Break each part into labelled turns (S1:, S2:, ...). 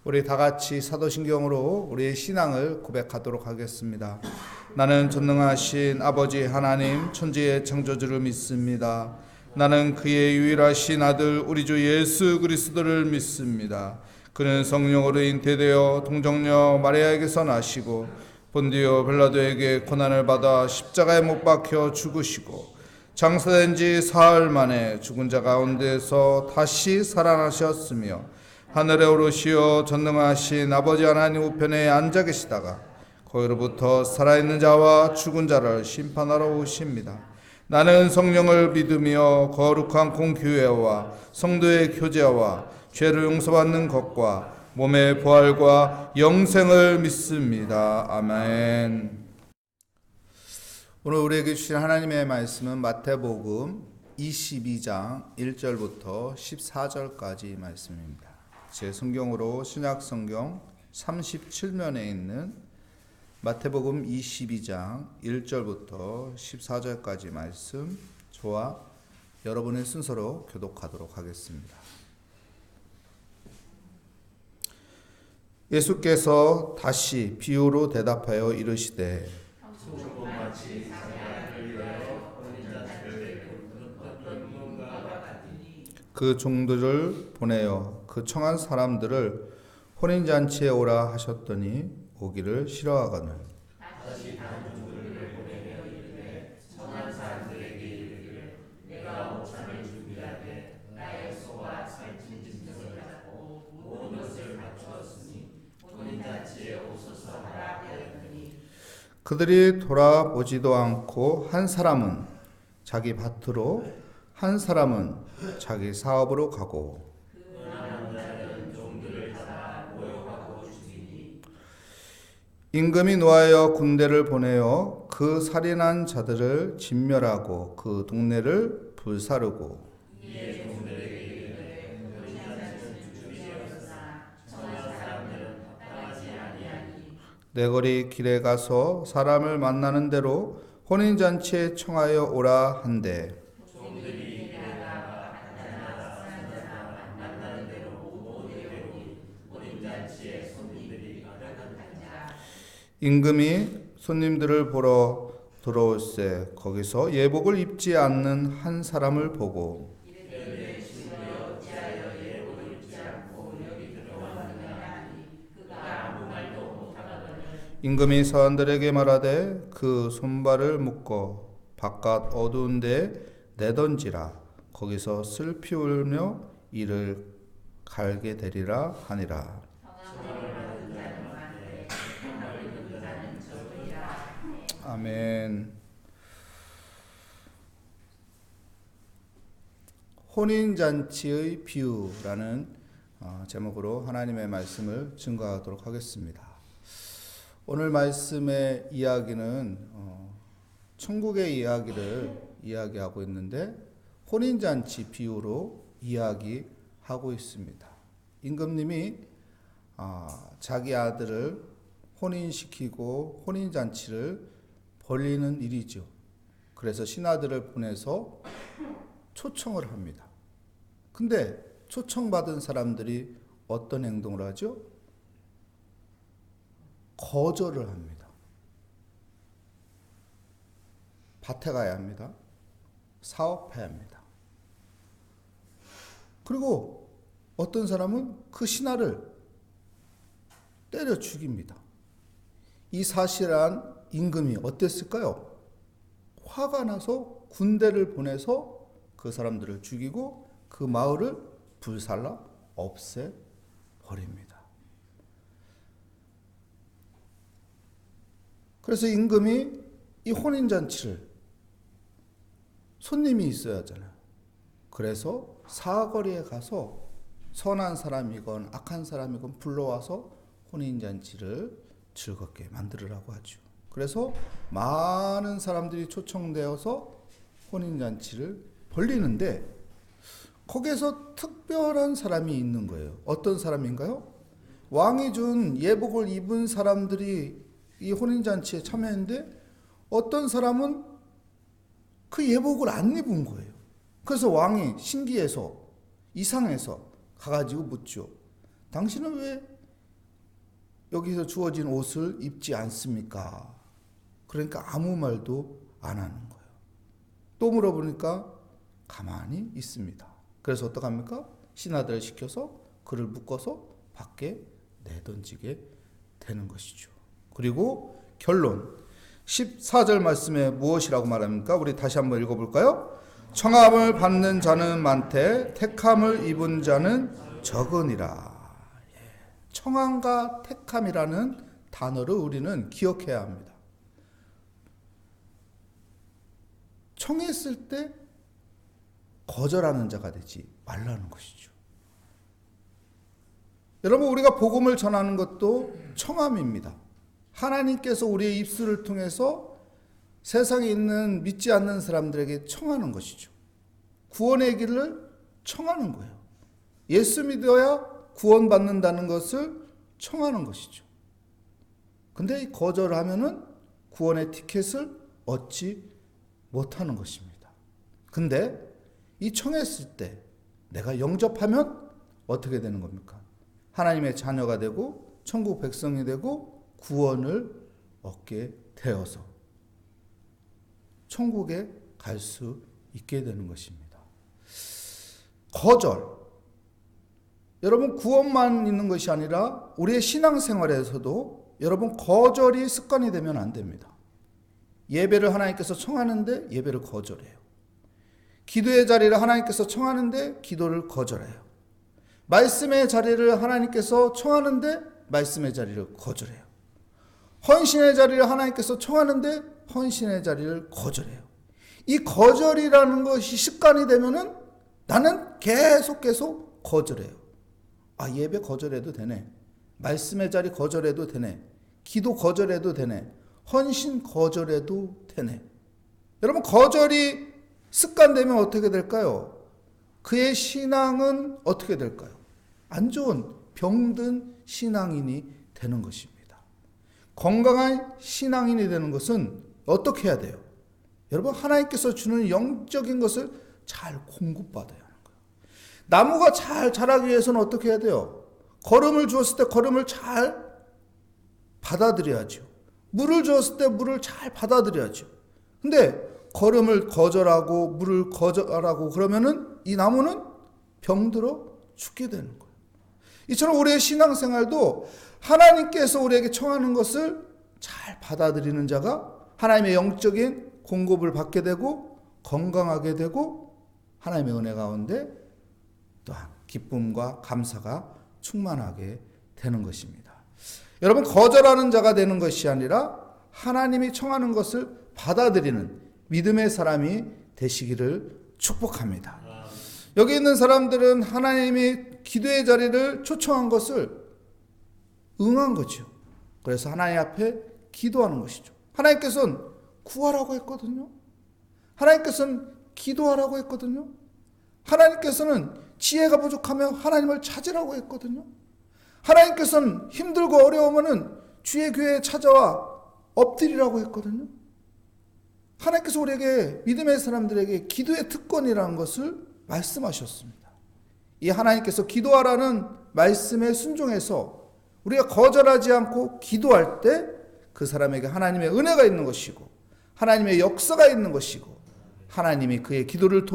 S1: 우리 다 같이 사도신경으로 우리의 신앙을 고백하도록 하겠습니다. 나는 전능하신 아버지 하나님 천지의 창조주를 믿습니다. 나는 그의 유일하신 아들 우리 주 예수 그리스도를 믿습니다. 그는 성령으로 잉태되어 동정녀 마리아에게서 나시고 본디오 빌라도에게 고난을 받아 십자가에 못 박혀 죽으시고 장사된 지 사흘 만에 죽은 자 가운데서 다시 살아나셨으며 하늘에 오르시어 전능하신 아버지 하나님 우편에 앉아 계시다가 거기로부터 살아있는 자와 죽은 자를 심판하러 오십니다. 나는 성령을 믿으며 거룩한 공교회와 성도의 교제와 죄를 용서받는 것과 몸의 부활과 영생을 믿습니다. 아멘. 오늘 우리에게 주신 하나님의 말씀은 마태복음 22장 1절부터 14절까지 말씀입니다. 제 성경으로 신약성경 37면에 있는 마태복음 22장 1절부터 14절까지 말씀, 저와 여러분의 순서로 교독하도록 하겠습니다. 예수께서 다시 비유로 대답하여 이르시되 그 종들을 보내어 그 청한 사람들을 혼인잔치에 오라 하셨더니 오기를 싫어하거늘 그들이 돌아보지도 않고 한 사람은 자기 밭으로 한 사람은 자기 사업으로 가고 임금이 노하여 군대를 보내어 그 살인한 자들을 진멸하고 그 동네를 불사르고 내거리 길에 가서 사람을 만나는 대로 혼인잔치에 청하여 오라 한대 임금이 손님들을 보러 들어올세 거기서 예복을 입지 않는 한 사람을 보고 임금이 사람들에게 말하되 그 손발을 묶어 바깥 어두운 데 내던지라 거기서 슬피 울며 이를 갈게 되리라 하니라. 아멘. 혼인잔치의 비유라는 제목으로 하나님의 말씀을 증거하도록 하겠습니다. 오늘 말씀의 이야기는 천국의 이야기를 이야기하고 있는데 혼인잔치 비유로 이야기하고 있습니다. 임금님이 자기 아들을 혼인시키고 혼인잔치를 벌리는 일이죠. 그래서 신하들을 보내서 초청을 합니다. 근데 초청받은 사람들이 어떤 행동을 하죠? 거절을 합니다. 밭에 가야 합니다. 사업해야 합니다. 그리고 어떤 사람은 그 신하를 때려 죽입니다. 이 사실한 임금이 어땠을까요? 화가 나서 군대를 보내서 그 사람들을 죽이고 그 마을을 불살라 없애버립니다. 그래서 임금이 이 혼인잔치를 손님이 있어야 하잖아요. 그래서 사거리에 가서 선한 사람이건 악한 사람이건 불러와서 혼인잔치를 즐겁게 만들으라고 하죠. 그래서 많은 사람들이 초청되어서 혼인잔치를 벌리는데 거기에서 특별한 사람이 있는 거예요. 어떤 사람인가요? 왕이 준 예복을 입은 사람들이 이 혼인잔치에 참여했는데 어떤 사람은 그 예복을 안 입은 거예요. 그래서 왕이 신기해서 이상해서 가가지고 묻죠. 당신은 왜 여기서 주어진 옷을 입지 않습니까? 그러니까 아무 말도 안 하는 거예요. 또 물어보니까 가만히 있습니다. 그래서 어떡합니까? 신하들을 시켜서 그를 묶어서 밖에 내던지게 되는 것이죠. 그리고 결론 14절 말씀에 무엇이라고 말합니까? 우리 다시 한번 읽어볼까요? 청함을 받는 자는 많되 택함을 입은 자는 적으니라. 청함과 택함이라는 단어를 우리는 기억해야 합니다. 청했을 때 거절하는 자가 되지 말라는 것이죠. 여러분, 우리가 복음을 전하는 것도 청함입니다. 하나님께서 우리의 입술을 통해서 세상에 있는 믿지 않는 사람들에게 청하는 것이죠. 구원의 길을 청하는 거예요. 예수 믿어야 구원받는다는 것을 청하는 것이죠. 근데 거절하면은 구원의 티켓을 얻지 못하는 것입니다. 근데 이 청했을 때 내가 영접하면 어떻게 되는 겁니까? 하나님의 자녀가 되고 천국 백성이 되고 구원을 얻게 되어서 천국에 갈 수 있게 되는 것입니다. 거절. 여러분, 구원만 있는 것이 아니라 우리의 신앙생활에서도 여러분 거절이 습관이 되면 안 됩니다. 예배를 하나님께서 청하는데 예배를 거절해요. 기도의 자리를 하나님께서 청하는데 기도를 거절해요. 말씀의 자리를 하나님께서 청하는데 말씀의 자리를 거절해요. 헌신의 자리를 하나님께서 청하는데 헌신의 자리를 거절해요. 이 거절이라는 것이 습관이 되면은 나는 계속 거절해요. 아, 예배 거절해도 되네. 말씀의 자리 거절해도 되네. 기도 거절해도 되네. 헌신 거절해도 되네. 여러분, 거절이 습관되면 어떻게 될까요? 그의 신앙은 어떻게 될까요? 안 좋은 병든 신앙인이 되는 것입니다. 건강한 신앙인이 되는 것은 어떻게 해야 돼요? 여러분, 하나님께서 주는 영적인 것을 잘 공급받아야 하는 거예요. 나무가 잘 자라기 위해서는 어떻게 해야 돼요? 거름을 주었을 때 거름을 잘 받아들여야죠. 물을 주었을 때 물을 잘 받아들여야죠. 근데 거름을 거절하고 물을 거절하고 그러면은 이 나무는 병들어 죽게 되는 거예요. 이처럼 우리의 신앙생활도 하나님께서 우리에게 청하는 것을 잘 받아들이는 자가 하나님의 영적인 공급을 받게 되고 건강하게 되고 하나님의 은혜 가운데 또한 기쁨과 감사가 충만하게 되는 것입니다. 여러분, 거절하는 자가 되는 것이 아니라 하나님이 청하는 것을 받아들이는 믿음의 사람이 되시기를 축복합니다. 여기 있는 사람들은 하나님이 기도의 자리를 초청한 것을 응한 거죠. 그래서 하나님 앞에 기도하는 것이죠. 하나님께서는 구하라고 했거든요. 하나님께서는 기도하라고 했거든요. 하나님께서는 지혜가 부족하면 하나님을 찾으라고 했거든요. 하나님께서는 힘들고 어려우면은 주의 교회에 찾아와 엎드리라고 했거든요. 하나님께서 우리에게 믿음의 사람들에게 기도의 특권이라는 것을 말씀하셨습니다. 이 하나님께서 기도하라는 말씀에 순종해서 우리가 거절하지 않고 기도할 때 그 사람에게 하나님의 은혜가 있는 것이고 하나님의 역사가 있는 것이고 하나님이 그의 기도를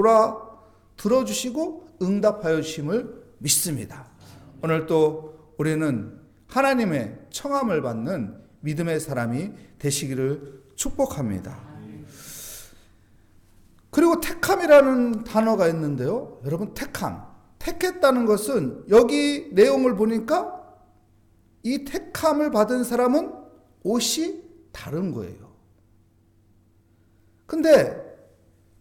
S1: 들어주시고 응답하여 주심을 믿습니다. 오늘 또 우리는 하나님의 청함을 받는 믿음의 사람이 되시기를 축복합니다. 그리고 택함이라는 단어가 있는데요. 여러분, 택했다는 것은 여기 내용을 보니까 이 택함을 받은 사람은 옷이 다른 거예요. 근데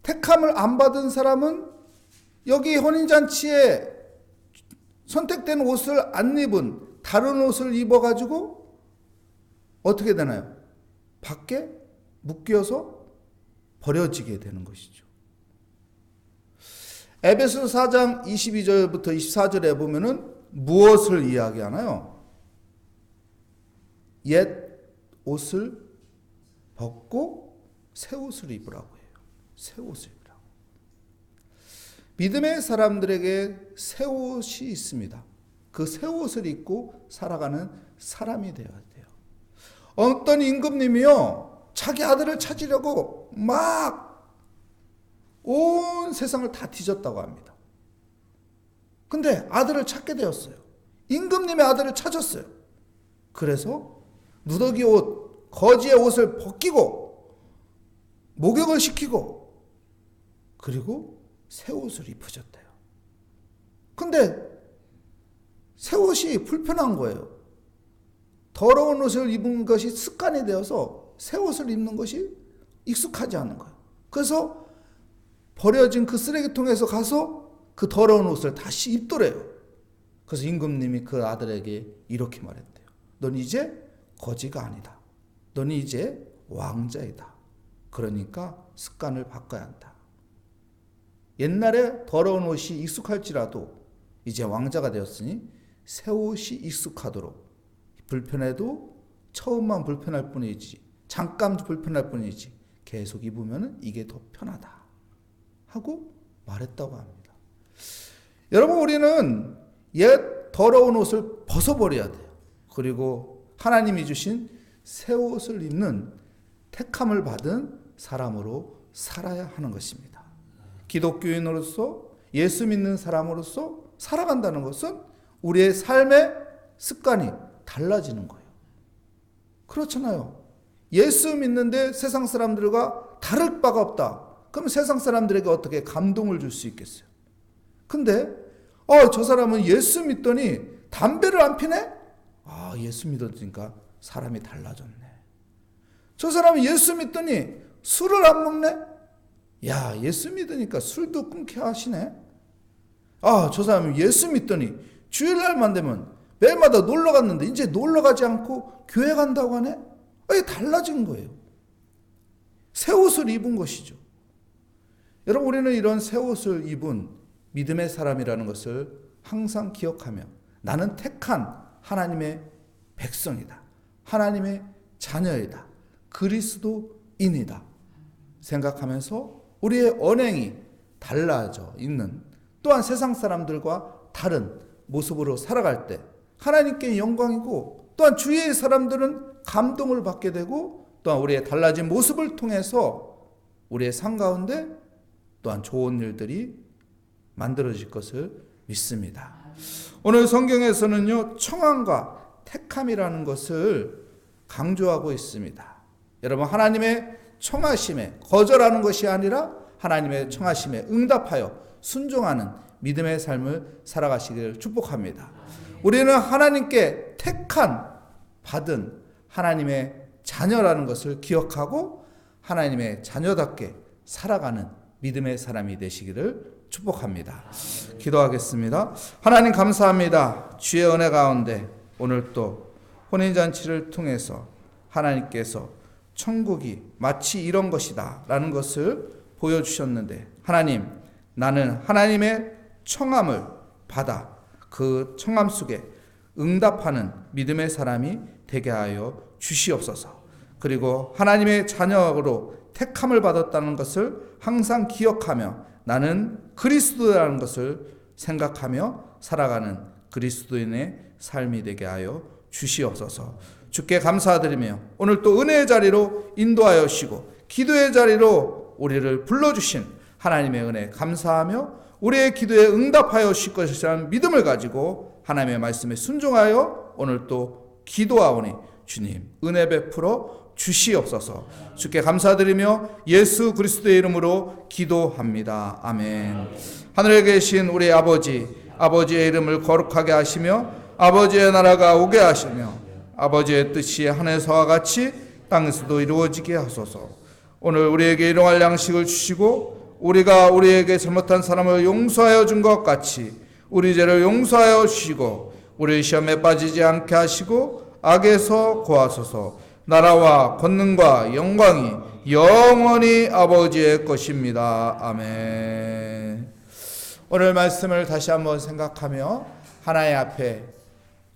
S1: 택함을 안 받은 사람은 여기 혼인잔치에 선택된 옷을 안 입은 다른 옷을 입어가지고 어떻게 되나요? 밖에 묶여서 버려지게 되는 것이죠. 에베소 4장 22절부터 24절에 보면은 무엇을 이야기하나요? 옛 옷을 벗고 새 옷을 입으라고 해요. 새 옷을 입으라고. 믿음의 사람들에게 새 옷이 있습니다. 그 새 옷을 입고 살아가는 사람이 되어야 돼요. 어떤 임금님이요, 자기 아들을 찾으려고 막 온 세상을 다 뒤졌다고 합니다. 근데 아들을 찾게 되었어요. 임금님의 아들을 찾았어요. 그래서 누더기 옷, 거지의 옷을 벗기고 목욕을 시키고 그리고 새 옷을 입으셨대요. 근데 새 옷이 불편한 거예요. 더러운 옷을 입은 것이 습관이 되어서 새 옷을 입는 것이 익숙하지 않은 거예요. 그래서 버려진 그 쓰레기통에서 가서 그 더러운 옷을 다시 입더래요. 그래서 임금님이 그 아들에게 이렇게 말했대요. 넌 이제 거지가 아니다. 넌 이제 왕자이다. 그러니까 습관을 바꿔야 한다. 옛날에 더러운 옷이 익숙할지라도 이제 왕자가 되었으니 새 옷이 익숙하도록, 불편해도 처음만 불편할 뿐이지, 잠깐 불편할 뿐이지 계속 입으면 이게 더 편하다 하고 말했다고 합니다. 여러분, 우리는 옛 더러운 옷을 벗어버려야 돼요. 그리고 하나님이 주신 새 옷을 입는 택함을 받은 사람으로 살아야 하는 것입니다. 기독교인으로서, 예수 믿는 사람으로서 살아간다는 것은 우리의 삶의 습관이 달라지는 거예요. 그렇잖아요. 예수 믿는데 세상 사람들과 다를 바가 없다. 그럼 세상 사람들에게 어떻게 감동을 줄 수 있겠어요? 근데 저 사람은 예수 믿더니 담배를 안 피네? 예수 믿었으니까 사람이 달라졌네. 저 사람은 예수 믿더니 술을 안 먹네? 야, 예수 믿으니까 술도 끊게 하시네? 저 사람은 예수 믿더니 주일날만 되면 매일마다 놀러 갔는데 이제 놀러 가지 않고 교회 간다고 하네? 이게 달라진 거예요. 새 옷을 입은 것이죠. 여러분, 우리는 이런 새 옷을 입은 믿음의 사람이라는 것을 항상 기억하며 나는 택한 하나님의 백성이다. 하나님의 자녀이다. 그리스도인이다. 생각하면서 우리의 언행이 달라져 있는, 또한 세상 사람들과 다른 모습으로 살아갈 때 하나님께 영광이고, 또한 주위의 사람들은 감동을 받게 되고, 또한 우리의 달라진 모습을 통해서 우리의 삶 가운데 또한 좋은 일들이 만들어질 것을 믿습니다. 오늘 성경에서는요, 청함과 택함이라는 것을 강조하고 있습니다. 여러분, 하나님의 청하심에 거절하는 것이 아니라 하나님의 청하심에 응답하여 순종하는 믿음의 삶을 살아가시기를 축복합니다. 우리는 하나님께 택한, 받은 하나님의 자녀라는 것을 기억하고 하나님의 자녀답게 살아가는 믿음의 사람이 되시기를 축복합니다. 기도하겠습니다. 하나님, 감사합니다. 주의 은혜 가운데 오늘 또 혼인잔치를 통해서 하나님께서 천국이 마치 이런 것이다 라는 것을 보여주셨는데, 하나님, 나는 하나님의 청함을 받아 그 청함 속에 응답하는 믿음의 사람이 되게 하여 주시옵소서. 그리고 하나님의 자녀로 택함을 받았다는 것을 항상 기억하며 나는 그리스도라는 것을 생각하며 살아가는 그리스도인의 삶이 되게 하여 주시옵소서. 주께 감사드리며 오늘 또 은혜의 자리로 인도하여 주시고 기도의 자리로 우리를 불러주신 하나님의 은혜 감사하며 우리의 기도에 응답하여 주실 것이라는 믿음을 가지고 하나님의 말씀에 순종하여 오늘 또 기도하오니 주님 은혜 베풀어 주시옵소서. 주께 감사드리며 예수 그리스도의 이름으로 기도합니다. 아멘. 하늘에 계신 우리 아버지, 아버지의 이름을 거룩하게 하시며 아버지의 나라가 오게 하시며 아버지의 뜻이 하늘에서와 같이 땅에서도 이루어지게 하소서. 오늘 우리에게 일용할 양식을 주시고 우리가 우리에게 잘못한 사람을 용서하여 준 것 같이 우리 죄를 용서하여 주시고 우리 시험에 빠지지 않게 하시고 악에서 구하소서. 나라와 권능과 영광이 영원히 아버지의 것입니다. 아멘. 오늘 말씀을 다시 한번 생각하며 하나님 앞에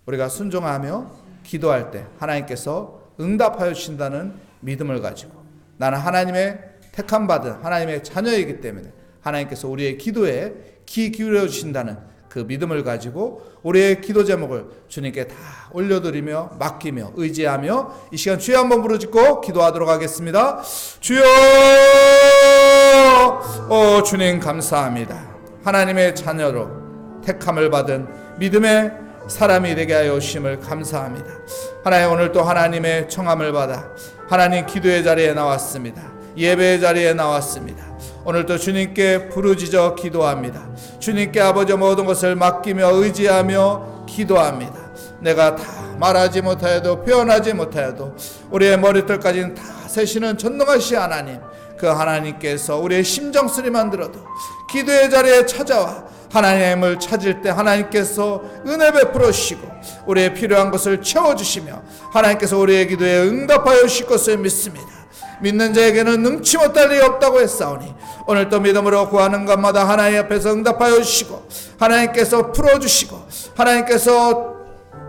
S1: 우리가 순종하며 기도할 때 하나님께서 응답하여 주신다는 믿음을 가지고 나는 하나님의 택함받은 하나님의 자녀이기 때문에 하나님께서 우리의 기도에 귀 기울여 주신다는 그 그 믿음을 가지고 우리의 기도 제목을 주님께 다 올려드리며 맡기며 의지하며 이 시간 주여 한번 부르짖고 기도하도록 하겠습니다. 주여, 주님 감사합니다. 하나님의 자녀로 택함을 받은 믿음의 사람이 되게 하여 주심을 감사합니다. 하나님, 오늘 또 하나님의 청함을 받아 하나님 기도의 자리에 나왔습니다. 예배의 자리에 나왔습니다. 오늘 또 주님께 부르짖어 기도합니다. 주님께 아버지 모든 것을 맡기며 의지하며 기도합니다. 내가 다 말하지 못하여도 표현하지 못하여도 우리의 머리털까지는 다 세시는 전능하신 하나님, 그 하나님께서 우리의 심정소리 만들어도 기도의 자리에 찾아와 하나님을 찾을 때 하나님께서 은혜 베풀어 주시고 우리의 필요한 것을 채워주시며 하나님께서 우리의 기도에 응답하여 주실 것을 믿습니다. 믿는 자에게는 능치 못할 일이 없다고 했사오니 오늘 또 믿음으로 구하는 것마다 하나님 앞에서 응답하여 주시고 하나님께서 풀어주시고 하나님께서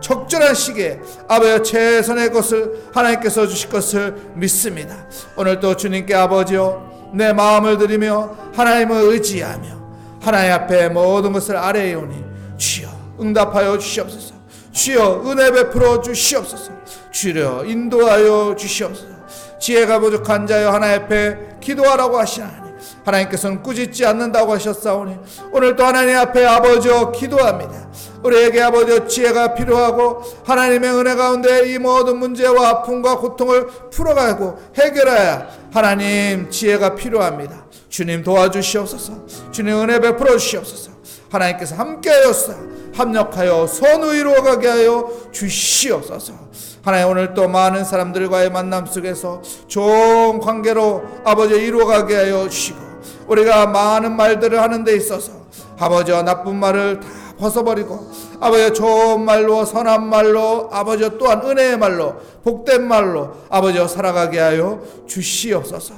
S1: 적절한 시기에 아버지의 최선의 것을 하나님께서 주실 것을 믿습니다. 오늘 또 주님께 아버지여 내 마음을 드리며 하나님을 의지하며 하나님 앞에 모든 것을 아뢰이 오니 주여 응답하여 주시옵소서. 주여 은혜 베풀어 주시옵소서. 주여 인도하여 주시옵소서. 지혜가 부족한 자여 하나님 앞에 기도하라고 하신 하나님, 하나님께서는 꾸짖지 않는다고 하셨사오니 오늘 또 하나님 앞에 아버지여 기도합니다. 우리에게 아버지여 지혜가 필요하고 하나님의 은혜 가운데 이 모든 문제와 아픔과 고통을 풀어가고 해결해야 하나님 지혜가 필요합니다. 주님 도와주시옵소서. 주님 은혜 베풀어 주시옵소서. 하나님께서 함께하여서 합력하여 선을 이루어가게 하여 주시옵소서. 하나님, 오늘 또 많은 사람들과의 만남 속에서 좋은 관계로 아버지 이루어가게 하여 주시고 우리가 많은 말들을 하는 데 있어서 아버지와 나쁜 말을 다 벗어버리고 아버지 좋은 말로 선한 말로 아버지 또한 은혜의 말로 복된 말로 아버지와 살아가게 하여 주시옵소서.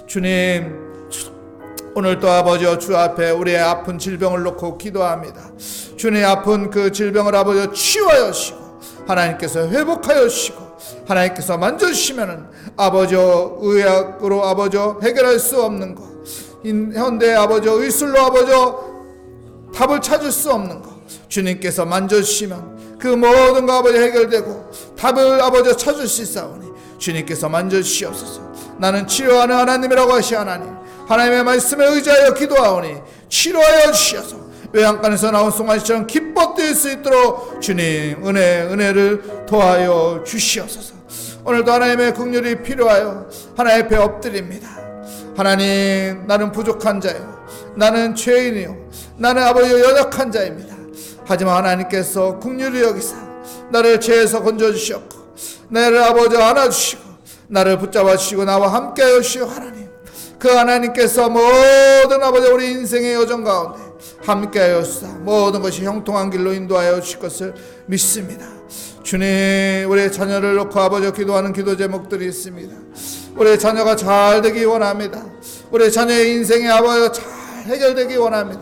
S1: 주님, 오늘 또 아버지와 주 앞에 우리의 아픈 질병을 놓고 기도합니다. 주님 아픈 그 질병을 아버지와 치유하여 주시고 하나님께서 회복하여 주시고 하나님께서 만져주시면은 아버지와 의학으로 아버지와 해결할 수 없는 것, 현대 아버지와 의술로 아버지와 답을 찾을 수 없는 것 주님께서 만져주시면 그 모든 거 아버지 해결되고 답을 아버지와 찾을 수 있사오니 주님께서 만져주시옵소서. 나는 치료하는 하나님이라고 하시 하나님, 하나님의 말씀에 의지하여 기도하오니 치료하여 주시옵소서. 외양간에서 나온 송아지처럼 기뻐 뛸 수 있도록 주님 은혜를 도하여 주시옵소서. 오늘도 하나님의 긍휼이 필요하여 하나님 앞에 엎드립니다. 하나님, 나는 부족한 자요, 나는 죄인이요, 나는 아버지 연약한 자입니다. 하지만 하나님께서 긍휼히 여기사 나를 죄에서 건져주셨고 나를 아버지 안아주시고 나를 붙잡아 주시고 나와 함께하여 주시오. 하나님, 그 하나님께서 모든 아버지 우리 인생의 여정 가운데 함께하여 주사 모든 것이 형통한 길로 인도하여 주실 것을 믿습니다. 주님, 우리의 자녀를 놓고 아버지 기도하는 기도 제목들이 있습니다. 우리의 자녀가 잘 되기 원합니다. 우리의 자녀의 인생의 아버지 잘 해결되기 원합니다.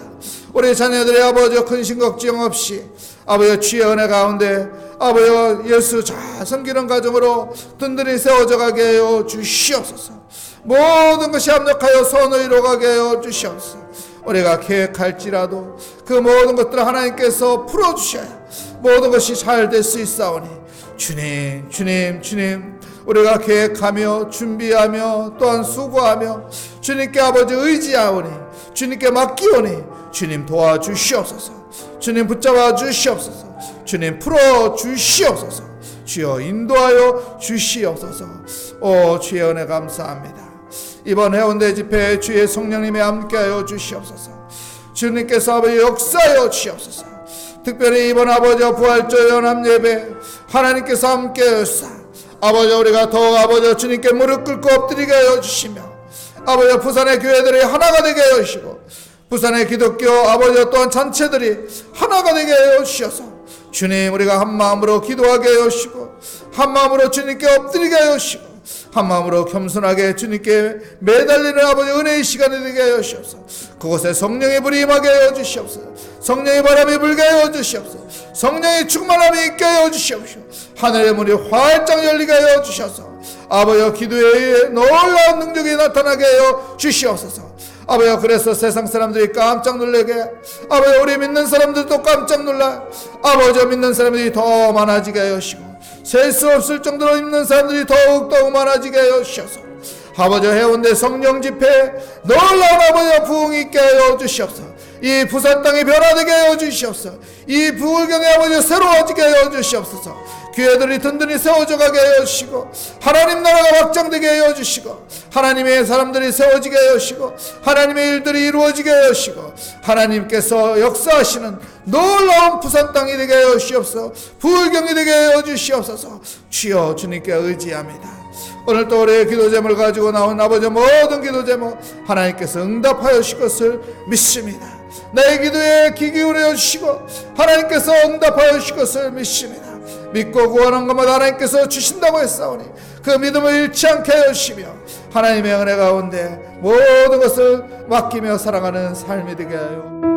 S1: 우리 자녀들의 아버지 근심 걱정 없이 아버지 주의 은혜 가운데 아버지 예수 잘 섬기는 가정으로 든든히 세워져 가게 하여 주시옵소서. 모든 것이 합력하여 선을 이루어가게 하여 주시옵소서. 우리가 계획할지라도 그 모든 것들을 하나님께서 풀어주셔야 모든 것이 잘 될 수 있사오니 주님 우리가 계획하며 준비하며 또한 수고하며 주님께 아버지 의지하오니 주님께 맡기오니 주님 도와주시옵소서. 주님 붙잡아 주시옵소서. 주님 풀어 주시옵소서. 주여 인도하여 주시옵소서. 오 주의 은혜 감사합니다. 이번 해운대 집회에 주의 성령님이 함께하여 주시옵소서. 주님께서 아버지 역사하여 주시옵소서. 특별히 이번 아버지와 부활절 연합 예배 하나님께서 함께하여 주사 아버지 우리가 더욱 아버지 주님께 무릎 꿇고 엎드리게 하여 주시며 아버지 부산의 교회들이 하나가 되게 하여 주시고 부산의 기독교 아버지 또한 잔체들이 하나가 되게 하여 주셔서 주님 우리가 한 마음으로 기도하게 하여 주시고 한 마음으로 주님께 엎드리게 하여 주시고 한 마음으로 겸손하게 주님께 매달리는 아버지 은혜의 시간이 되게 하여 주시옵소서. 그곳에 성령의 불이 임하게 하여 주시옵소서. 성령의 바람이 불게 하여 주시옵소서. 성령의 충만함이 있게 하여 주시옵소서. 하늘의 문이 활짝 열리게 하여 주셔서 아버지의 기도에 의해 놀라운 능력이 나타나게 하여 주시옵소서. 아버지요, 그래서 세상 사람들이 깜짝 놀라게, 아버지요, 우리 믿는 사람들도 깜짝 놀라, 아버지요, 믿는 사람들이 더 많아지게 하시고 셀 수 없을 정도로 믿는 사람들이 더욱더욱 많아지게 하셔서 아버지요, 해운대 성령 집회 놀라운 아버지요, 부흥이 있게 하여 주시옵소서. 이 부산 땅이 변화되게 하여 주시옵소서. 이 부울경의 아버지요, 새로워지게 하여 주시옵소서. 교회들이 든든히 세워져 가게 하여 주시고 하나님 나라가 확장되게 하여 주시고 하나님의 사람들이 세워지게 하여 주시고 하나님의 일들이 이루어지게 하여 주시고 하나님께서 역사하시는 놀라운 부산 땅이 되게 하여 주시옵소서. 부울경이 되게 하여 주시옵소서. 주여, 주님께 의지합니다. 오늘 또 우리의 기도 제목을 가지고 나온 아버지 모든 기도 제목 하나님께서 응답하여 주실 것을 믿습니다. 나의 기도에 귀 기울여 주시고 하나님께서 응답하여 주실 것을 믿습니다. 믿고 구하는 것마다 하나님께서 주신다고 했사오니 그 믿음을 잃지 않게 하여 주시며 하나님의 은혜 가운데 모든 것을 맡기며 살아가는 삶이 되게 하여